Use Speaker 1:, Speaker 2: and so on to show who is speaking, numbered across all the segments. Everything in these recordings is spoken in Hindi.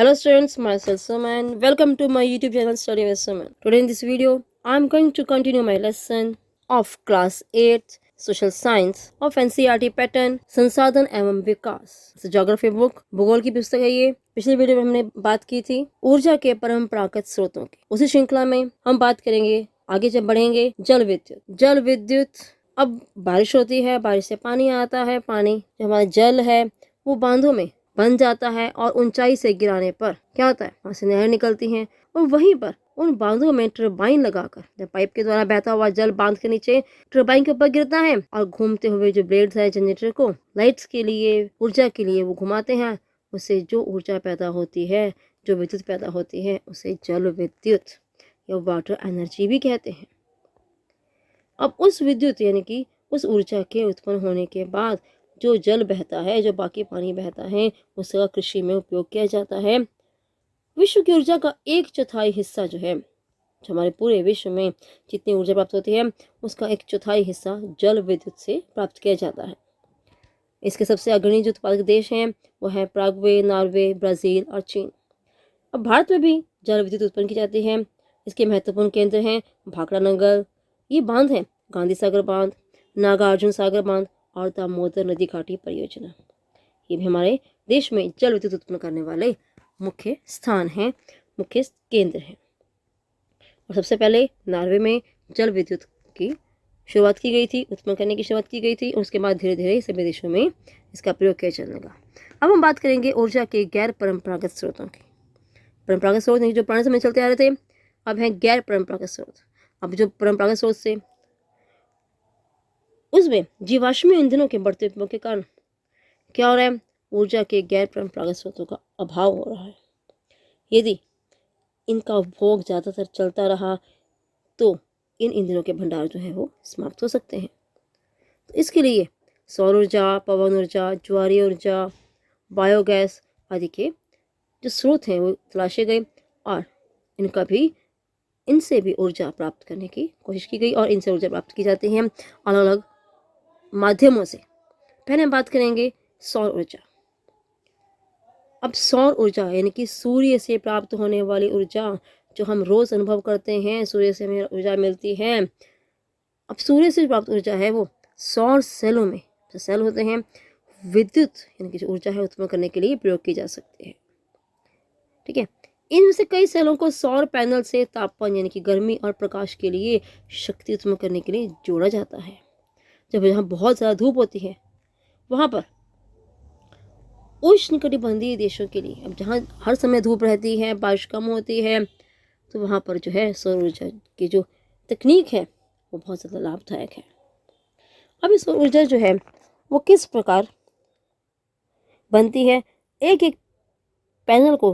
Speaker 1: Hello students, myself Suman. Welcome to my YouTube channel Study with Suman. Today in this video, I am going to continue my lesson of class 8 Social Science of NCERT pattern संसाधन एवं विकास। ज्योग्राफी बुक भूगोल की पुस्तक है ये। पिछले वीडियो में हमने बात की थी ऊर्जा के परंपरागत स्रोतों की। उसी श्रृंखला में हम बात करेंगे, आगे जब बढ़ेंगे, जल विद्युत। जल विद्युत, अब बारिश होती है, बारिश से पानी आता है, पानी जो हमारा जल है वो बांधों में बन जाता है और ऊंचाई से गिराने पर क्या होता है, वहां से नहर निकलती हैं और वहीं पर उन बांधों में टरबाइन लगाकर जब पाइप के द्वारा बहता हुआ जल बांध के नीचे टरबाइन के ऊपर गिरता है और घूमते हुए जो ब्लेड्स है जनरेटर को लाइट्स के लिए, ऊर्जा के लिए वो घुमाते हैं, उससे जो ऊर्जा पैदा होती है, जो विद्युत पैदा होती है, उसे जल विद्युत या वाटर एनर्जी भी कहते हैं। अब उस विद्युत यानी कि उस ऊर्जा के उत्पन्न होने के बाद जो जल बहता है, जो बाकी पानी बहता है, उसका कृषि में उपयोग किया जाता है। विश्व की ऊर्जा का 1/4 हिस्सा जो है, जो हमारे पूरे विश्व में जितनी ऊर्जा प्राप्त होती है उसका 1/4 हिस्सा जल विद्युत से प्राप्त किया जाता है। इसके सबसे अग्रणी जो उत्पादक देश हैं वो है पैराग्वे, नॉर्वे, ब्राज़ील और चीन। अब भारत में भी जल विद्युत उत्पन्न की जाती है। इसके महत्वपूर्ण केंद्र हैं भाखड़ा नंगल, ये बांध है गांधी सागर बांध, नागार्जुन सागर बांध और दामोदर नदी घाटी परियोजना। ये भी हमारे देश में जल विद्युत उत्पन्न करने वाले मुख्य स्थान हैं, मुख्य केंद्र हैं। और सबसे पहले नॉर्वे में जल विद्युत की शुरुआत की गई थी, उत्पन्न करने की शुरुआत की गई थी। उसके बाद धीरे धीरे सभी देशों में इसका प्रयोग किया जाने लगा। अब हम बात करेंगे ऊर्जा के गैर परंपरागत स्रोतों की। परंपरागत स्रोत जो पुराने समय चलते आ रहे थे, अब हैं गैर परंपरागत स्रोत। अब जो परंपरागत स्रोत से उसमें जीवाश्मी ईंधनों के बढ़ते उपयोग के कारण क्या हो रहा है, ऊर्जा के गैर परंपरागत स्रोतों का अभाव हो रहा है। यदि इनका उपभोग ज़्यादातर चलता रहा तो इन ईंधनों के भंडार जो है वो समाप्त हो सकते हैं। तो इसके लिए सौर ऊर्जा, पवन ऊर्जा, ज्वारीय ऊर्जा, बायोगैस आदि के जो स्रोत हैं वो तलाशे गए और इनसे भी ऊर्जा प्राप्त करने की कोशिश की गई और इनसे ऊर्जा प्राप्त की जाती है अलग अलग माध्यमों से। पहले हम बात करेंगे सौर ऊर्जा। अब सौर ऊर्जा यानी कि सूर्य से प्राप्त होने वाली ऊर्जा जो हम रोज अनुभव करते हैं, सूर्य से हमें ऊर्जा मिलती है। अब सूर्य से प्राप्त ऊर्जा है वो सौर सेलों में, जो सेल होते हैं, विद्युत यानी कि जो ऊर्जा है उत्पन्न करने के लिए प्रयोग की जा सकती है। ठीक है, इनमें से कई सेलों को सौर पैनल से तापमान यानी कि गर्मी और प्रकाश के लिए शक्ति उत्पन्न करने के लिए जोड़ा जाता है। जब यहाँ बहुत ज़्यादा धूप होती है वहाँ पर उष्णकटिबंधीय देशों के लिए, अब जहाँ हर समय धूप रहती है, बारिश कम होती है, तो वहाँ पर जो है सौर ऊर्जा की जो तकनीक है वो बहुत ज़्यादा लाभदायक है। अब इस सौर ऊर्जा जो है वो किस प्रकार बनती है, एक एक पैनल को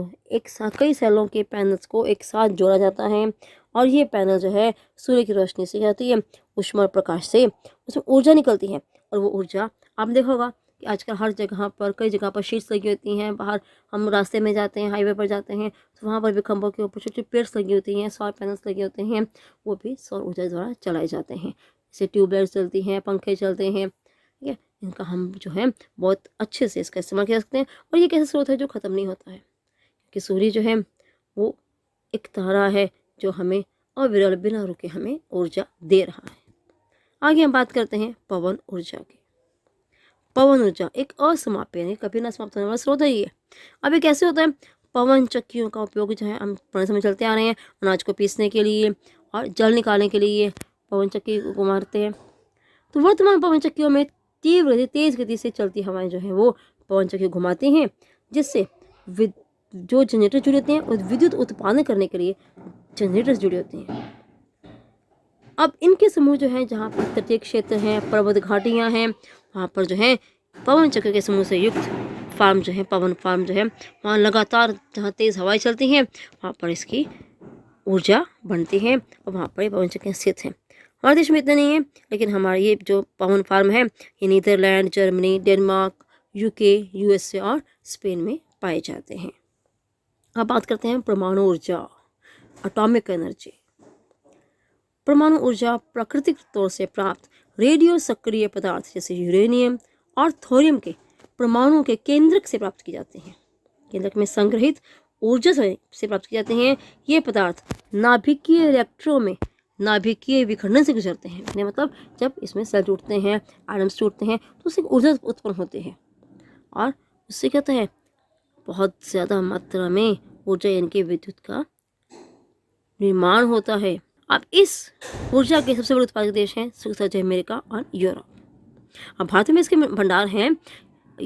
Speaker 1: कई सेलों के पैनल्स को एक साथ जोड़ा जाता है और ये पैनल जो है सूर्य की रोशनी से आती है, ऊष्मा और प्रकाश से उसमें ऊर्जा निकलती है। और वो ऊर्जा आपने देखा होगा कि आजकल हर जगह पर, कई जगह पर शीट्स लगी होती हैं। बाहर हम रास्ते में जाते हैं, हाईवे पर जाते हैं, तो वहाँ पर भी खंभों के ऊपर छोटे पेड्स लगी होती हैं, सौर पैनल्स लगे होते हैं, वो भी सौर ऊर्जा द्वारा चलाए जाते हैं। जैसे ट्यूबलाइट्स चलती हैं, पंखे चलते हैं, ठीक है, इनका हम जो है बहुत अच्छे से इसका इस्तेमाल कर सकते हैं। और ये एक ऐसा स्रोत है जो ख़त्म नहीं होता है, कि सूर्य जो है वो एक तारा है जो हमें अविरल बिना रुके हमें ऊर्जा दे रहा है। आगे हम बात करते हैं पवन ऊर्जा की। पवन ऊर्जा एक असमाप्य यानी कभी ना समाप्त होने वाला स्रोत है ये। अब ये कैसे होता है, पवन चक्कियों का उपयोग जो है हम पुराने समय चलते आ रहे हैं, अनाज को पीसने के लिए और जल निकालने के लिए पवन चक्की को मारते हैं। तो वर्तमान पवन चक्कियों में तीव्र तेज गति से चलती हवाएं जो है वो पवन चक्की घुमाती हैं, जिससे जो जनरेटर जुड़े होते हैं और विद्युत उत्पादन करने के लिए जनरेटर्स जुड़े होते हैं। अब इनके समूह जो हैं, जहाँ पर तटीय क्षेत्र हैं, पर्वत घाटियाँ हैं, वहाँ पर जो है पवन चक्र के समूह से युक्त फार्म जो है, पवन फार्म जो है, वहाँ लगातार जहाँ तेज़ हवाएं चलती हैं वहाँ पर इसकी ऊर्जा बनती है और वहाँ पर पवन चक्कियाँ स्थित हैं। हमारे देश में इतना नहीं है, लेकिन हमारे ये जो पवन फार्म है ये Netherland, Germany, Denmark, UK, USA और स्पेन में पाए जाते हैं। अब बात करते हैं परमाणु ऊर्जा, एटॉमिक एनर्जी। परमाणु ऊर्जा प्राकृतिक तौर से प्राप्त रेडियो सक्रिय पदार्थ जैसे यूरेनियम और थोरियम के परमाणुओं के केंद्रक से प्राप्त की जाती हैं। केंद्रक में संग्रहित ऊर्जा से प्राप्त किए जाते हैं। ये पदार्थ नाभिकीय रिएक्टरों में नाभिकीय विखंडन से गुजरते हैं। यानी मतलब जब इसमें सेल टूटते हैं, एटम्स टूटते हैं, तो उससे ऊर्जा उत्पन्न होती है और उससे क्या होता है, बहुत ज़्यादा मात्रा में ऊर्जा यानी कि विद्युत का निर्माण होता है। अब इस ऊर्जा के सबसे बड़े उत्पादक देश हैं संयुक्त राज्य अमेरिका और यूरोप। अब भारत में इसके भंडार हैं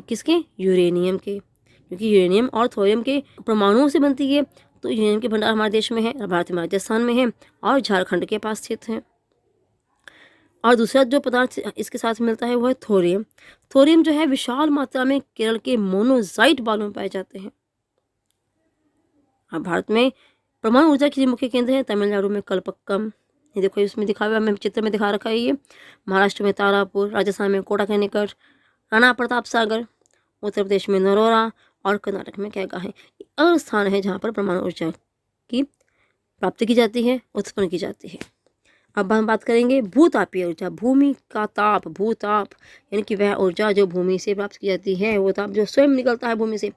Speaker 1: किसके, यूरेनियम के, क्योंकि यूरेनियम और थोरियम के परमाणुओं से बनती है, तो यूरेनियम के भंडार हमारे देश में है, भारत में राजस्थान में है और झारखंड के पास स्थित है। और दूसरा जो पदार्थ इसके साथ मिलता है वो है थोरियम। थोरियम जो है विशाल मात्रा में केरल के मोनोजाइट बालू में पाए जाते हैं। अब भारत में परमाणु ऊर्जा के मुख्य केंद्र है तमिलनाडु में कलपक्कम, ये देखो इसमें दिखा हुआ है, चित्र में दिखा रखा है ये। महाराष्ट्र में तारापुर, राजस्थान में कोटा के निकट राणा प्रताप सागर, उत्तर प्रदेश में नरोरा और कर्नाटक में कैगा है। और स्थान है जहाँ पर परमाणु ऊर्जा की प्राप्ति की जाती है, उत्पन्न की जाती है। अब हम बात करेंगे भूतापीय ऊर्जा। भूमि का ताप, भूताप यानी कि वह ऊर्जा जो भूमि से प्राप्त की जाती है, वो ताप जो स्वयं निकलता है भूमि से।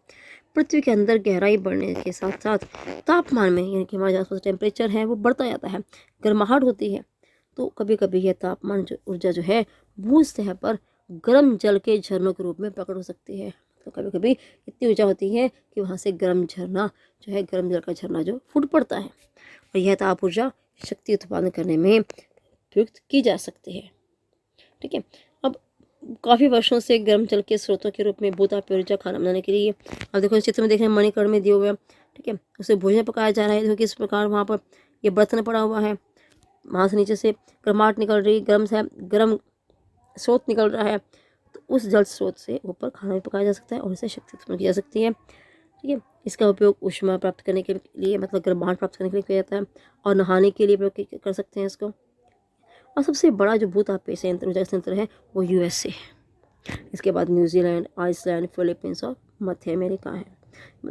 Speaker 1: पृथ्वी के अंदर गहराई बढ़ने के साथ साथ तापमान में यानी कि हमारे आसपास टेम्परेचर है वो बढ़ता जाता है, गर्माहट होती है, तो कभी कभी यह तापमान जो ऊर्जा जो है भू सतह पर गर्म जल के झरनों के रूप में प्रकट हो सकती है। तो कभी कभी इतनी ऊर्जा होती है कि वहाँ से गर्म झरना जो है, गर्म जल का झरना जो फूट पड़ता है, और यह ताप ऊर्जा शक्ति उत्पादन करने में प्रयुक्त की जा सकती है। ठीक है, अब काफ़ी वर्षों से गर्म जल के स्रोतों के रूप में भूतापीय ऊर्जा खाना बनाने के लिए, अब देखो इस चित्र में देख रहे हैं मणिकर्ण में दिए हुए, ठीक है, उसे भोजन पकाया जा रहा है। देखो किस प्रकार वहाँ पर ये बर्तन पड़ा हुआ है, वहाँ से नीचे से गर्माहट निकल रही, गर्म स्रोत निकल रहा है, तो उस जल स्रोत से ऊपर खाना भी पकाया जा सकता है और इससे शक्ति उत्पन्न की जा सकती है। ठीक है, इसका उपयोग ऊष्मा प्राप्त करने के लिए, मतलब गर्माहट प्राप्त करने के लिए किया जाता है, और नहाने के लिए प्रयोग कर सकते हैं इसको। और सबसे बड़ा जो भूतापीय संयंत्र ऊर्जा संयंत्र है वो यूएसए है। इसके बाद न्यूजीलैंड, आइसलैंड, फिलीपींस और मध्य अमेरिका है।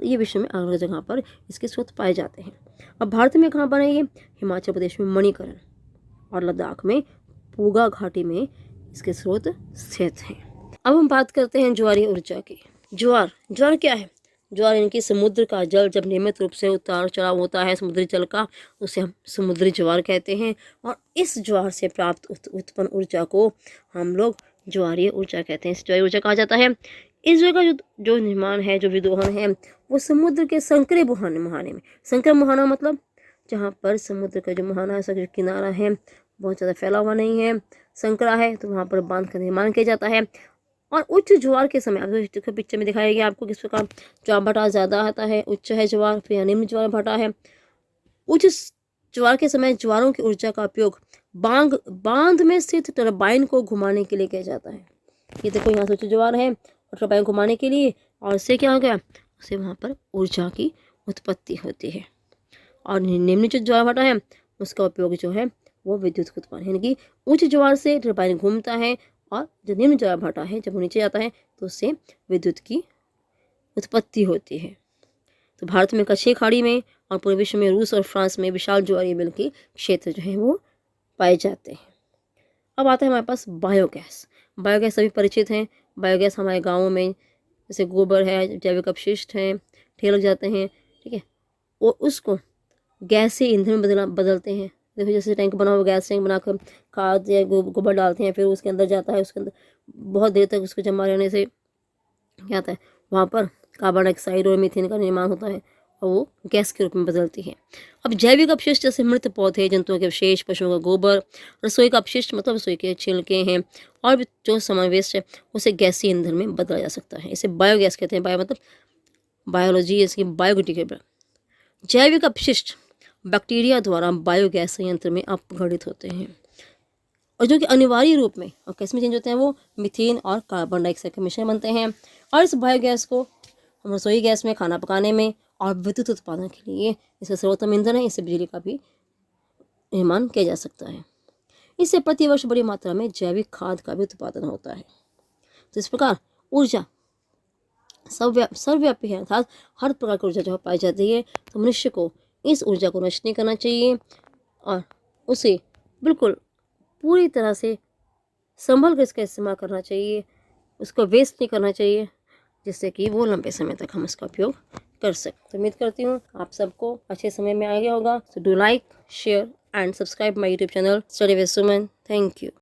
Speaker 1: ये विश्व में अलग अलग जगह पर इसके स्रोत पाए जाते हैं। अब भारत में कहाँ पर है ये, हिमाचल प्रदेश में मणिकर्ण और लद्दाख में पूगा घाटी में इसके स्रोत स्थित हैं। अब हम बात करते हैं ज्वारीय ऊर्जा की। ज्वार क्या है, ज्वार यानी कि समुद्र का जल जब नियमित रूप से उतार चढ़ाव होता है समुद्री जल का, उसे हम समुद्री ज्वार कहते हैं, और इस ज्वार से प्राप्त उत्पन्न ऊर्जा को हम लोग ज्वारीय ऊर्जा कहते हैं। इस ज्वारीय ऊर्जा कहा जाता है। इस जगह का जो निर्माण है, जो विदोहन है, वो समुद्र के संकरे मुहाने में, संकर मुहाना मतलब जहाँ पर समुद्र का जो मुहाना है, जो किनारा है बहुत ज़्यादा फैला हुआ नहीं है, संकरा है, तो वहाँ पर बांध का निर्माण किया जाता है। और उच्च ज्वार के समय, अब पिक्चर में दिखाया गया आपको किस प्रकार ज्वार भाटा ज़्यादा आता है, उच्च है ज्वार, फिर निम्न ज्वार भाटा है। उच्च ज्वार के समय ज्वारों की ऊर्जा का उपयोग बांध में स्थित टरबाइन को घुमाने के लिए किया जाता है। ये देखो यहाँ से उच्च ज्वार है और टरबाइन घुमाने के लिए, और इससे क्या हो गया, उससे वहाँ पर ऊर्जा की उत्पत्ति होती है। और निम्नलिखित ज्वार भाटा है, उसका उपयोग जो है वो विद्युत उत्पादन, यानी कि उच्च ज्वार से टरबाइन घूमता है, और जो निम्न ज्वार भाटा है जब वो नीचे जाता है तो उससे विद्युत की उत्पत्ति होती है। तो भारत में कच्छी खाड़ी में और पूर्वी विश्व में रूस और फ्रांस में विशाल ज्वारीय बल के क्षेत्र जो है वो पाए जाते हैं। अब आता है हमारे पास बायोगैस। बायोगैस सभी परिचित हैं। बायोगैस हमारे गाँवों में जैसे गोबर है, जैविक अपशिष्ट हैं, ठेल लग जाते हैं, ठीक है, और उसको गैस से ईंधन में बदलते हैं। देखो जैसे टैंक बना हुआ, गैस टैंक बनाकर खाद या गोबर डालते हैं, फिर उसके अंदर जाता है, उसके अंदर बहुत देर तक उसको जमा रहने से क्या आता है, वहाँ पर कार्बन डाइऑक्साइड और मीथेन का निर्माण होता है और वो गैस के रूप में बदलती है। अब जैविक अपशिष्ट जैसे मृत पौधे, जंतुओं के अवशेष, पशुओं का गोबर, रसोई का अपशिष्ट मतलब रसोई के छिलके हैं, और भी जो समावेश है उसे गैसीय ईंधन में बदला जा सकता है। इसे बायोगैस कहते हैं। बायो मतलब बायोलॉजी, इसकी बायोडिग्रेडेबल। जैविक अपशिष्ट बैक्टीरिया द्वारा बायोगैस संयंत्र में अपघटित होते हैं, और जो कि अनिवार्य रूप में और कैसे में चेंज होते हैं, वो मीथेन और कार्बन डाइऑक्साइड के मिश्रण बनते हैं। और इस बायोगैस को हम रसोई गैस में, खाना पकाने में और विद्युत उत्पादन के लिए इसका सर्वोत्तम ईंधन है। इससे बिजली का भी निर्माण किया जा सकता है। इससे प्रतिवर्ष बड़ी मात्रा में जैविक खाद का भी उत्पादन होता है। तो इस प्रकार ऊर्जा सर्वव्यापी है, अर्थात हर प्रकार की ऊर्जा जो पाई जाती है। तो मनुष्य को इस ऊर्जा को नष्ट नहीं करना चाहिए और उसे बिल्कुल पूरी तरह से संभल कर इसका इस्तेमाल करना चाहिए, उसको वेस्ट नहीं करना चाहिए, जिससे कि वो लंबे समय तक हम इसका उपयोग कर सकते। तो उम्मीद करती हूँ आप सबको अच्छे समय में आ गया होगा। So do like, share and subscribe my YouTube channel study with Suman. Thank you.